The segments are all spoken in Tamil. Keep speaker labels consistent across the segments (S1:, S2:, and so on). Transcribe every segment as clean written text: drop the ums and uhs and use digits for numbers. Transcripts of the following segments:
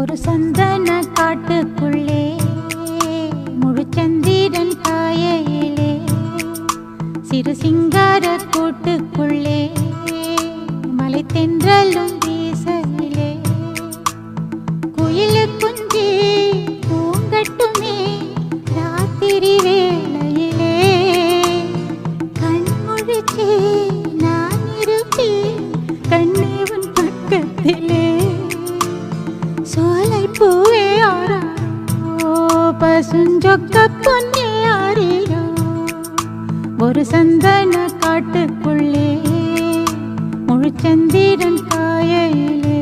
S1: ஒரு சந்தன காட்டுக்குள்ளே முழுச்சந்திரன் காயையிலே சிறு சிங்கார கூட்டுக்குள்ளே மலை தென்றலும் வீசையிலே குயிலு குஞ்சி பூங்கட்டுமே ராத்திரி வேளையிலே கண்முழிச்சே நான் இருப்பேன் கண்ணே உன் பக்கத்திலே சோலை பூவே ஆராரோ பசுஞ்சொக்க பொன்னே ஆரிரோ ஒரு சந்தன காட்டுக்குள்ளே முழுச்சந்திரன் காயையிலே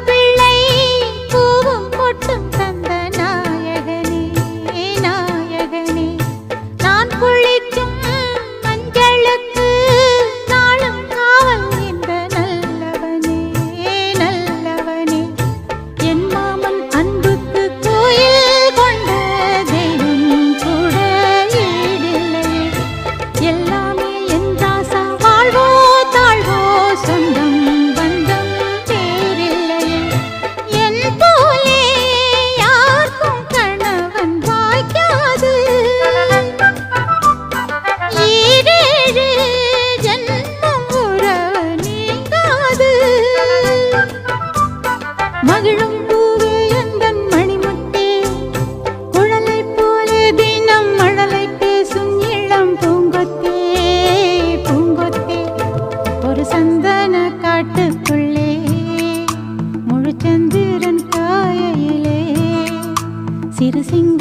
S1: பிள்ளை பூவும் பொட்டும் தந்த நாயகனே நாயகனே நான் குளிக்கும் மஞ்சளுக்கு நாளும் காவல் இந்த நல்லவனே நல்லவனே என் மாமன் அன்புக்கு கோயில் கொண்ட தெய்வம் கூட ஈடில்லையே எல்லாமே என் ராசா வாழ்வோ தாழ்வோ சொந்தம் மகிழும் பூவே எந்தன் மணிமுத்தே குழலை போலே தினம் மழலை பேசும் இளம் பூங்கொத்தே பூங்கொத்தே ஒரு சந்தன காட்டுக்குள்ளே முழுச்சந்திரன் காயையிலே சிறு சிங்க